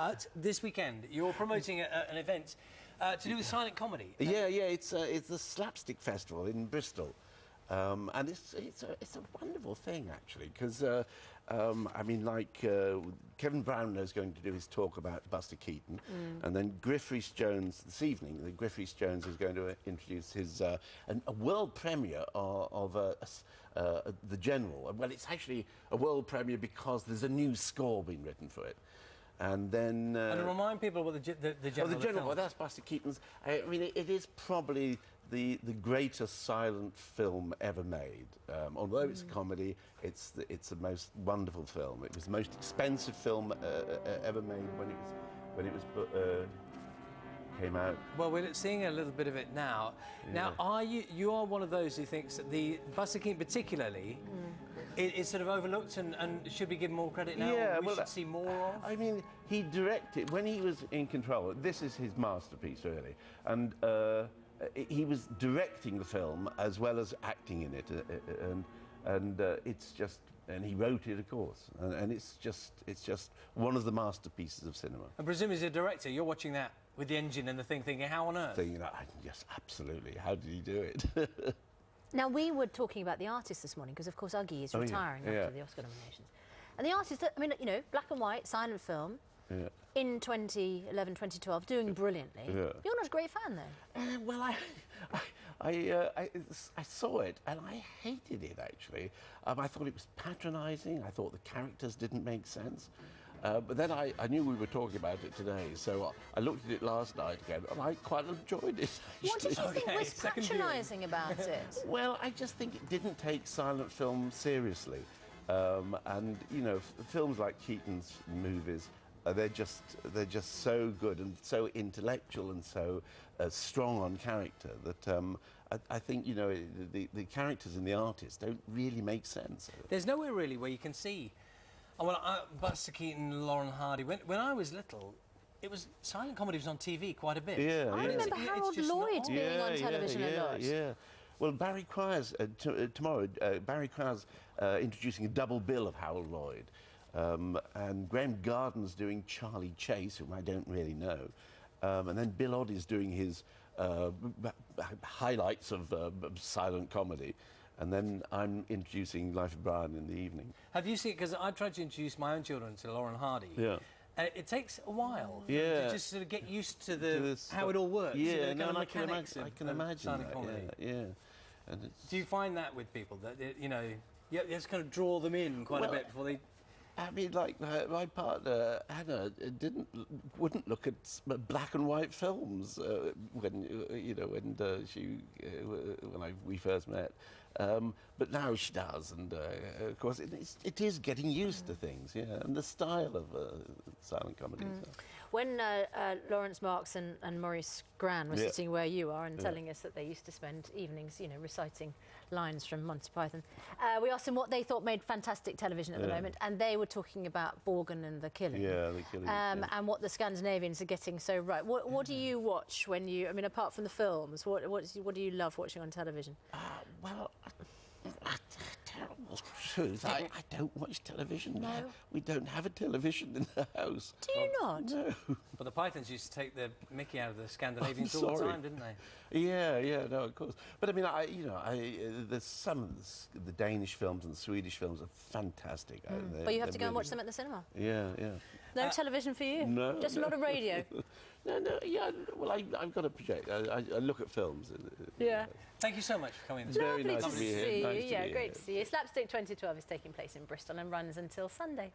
But this weekend, you're promoting an event to do with silent comedy. Yeah, it's the Slapstick Festival in Bristol. And it's a wonderful thing, actually, because, I mean, like, Kevin Brownlow is going to do his talk about Buster Keaton, and then Griff Rhys-Jones this evening, Griff Rhys-Jones is going to introduce his, a world premiere of The General. Well, it's actually a world premiere because there's a new score being written for it. And then... and remind people what the General... Oh, The General, well, that's Buster Keaton's... I mean, it is probably the greatest silent film ever made. Although it's a comedy, it's the most wonderful film. It was the most expensive film ever made when it came out. Well, we're seeing a little bit of it now. Yeah. Now, are you are one of those who thinks that the Buster Keaton particularly is sort of overlooked and should be given more credit now? Yeah, we should see more of? I mean, he directed, when he was in control, this is his masterpiece, really, and he was directing the film as well as acting in it, and it's just... And he wrote it, of course, and it's just one of the masterpieces of cinema. And presumably as a director, you're watching that with the engine and the thing, thinking, how on earth? Thinking, yes, absolutely, how did he do it? Now, we were talking about the artist this morning, because, of course, Uggie is retiring after the Oscar nominations. And the artist, I mean, you know, black and white, silent film, in 2011, 2012, doing brilliantly. Yeah. You're not a great fan, though. Well, I saw it, and I hated it, actually. I thought it was patronising. I thought the characters didn't make sense. But then I knew we were talking about it today, so I looked at it last night again, and I quite enjoyed it, actually. What did you think was patronising about it? Well, I just think it didn't take silent film seriously. And, you know, films like Keaton's movies, they're just so good and so intellectual and so strong on character that I think, you know, the characters and the artists don't really make sense. There's nowhere really where you can see... well, Buster Keaton, Lauren Hardy, when I was little, it was... silent comedy was on TV quite a bit. Yeah, I remember Harold Lloyd being on television a lot. Yeah. Well, Barry Crier's, tomorrow, Barry Crier's introducing a double bill of Harold Lloyd. And Graham Garden's doing Charlie Chase, whom I don't really know. And then Bill Oddie's doing his highlights of silent comedy. And then I'm introducing Life of Brian in the evening. Have you seen it? Because I've tried to introduce my own children to Lauren Hardy. Yeah. And it takes a while to just sort of get used to how it all works. Yeah, I can imagine that. Yeah. And do you find that with people, that, you know, you just kind of draw them in quite a bit before they... I mean, like, my partner, Anna, wouldn't look at black and white films when we first met. But now she does, and of course it is getting used to things, and the style of silent comedy. So. When Lawrence Marks and Maurice Gran were sitting where you are and telling us that they used to spend evenings, you know, reciting lines from Monty Python, we asked them what they thought made fantastic television at the moment, and they were talking about Borgen and The Killing. Yeah, The Killing. And what the Scandinavians are getting so right. What do you watch when you... I mean, apart from the films, what do you love watching on television? Well, terrible truth, I don't watch television. No? We don't have a television in the house. Do you not? No. Well, the Pythons used to take the mickey out of the Scandinavians all the time, didn't they? Yeah, no, of course. But I mean, there's some of the Danish films and the Swedish films are fantastic. But you have to go and watch them at the cinema. Yeah. No television for you? No. Just a lot of radio? No, yeah. Well, I've got a project. I look at films. Yeah. Thank you so much for coming. It's very nice to be here. Yeah, great to see you. Slapstick 2012 is taking place in Bristol and runs until Sunday.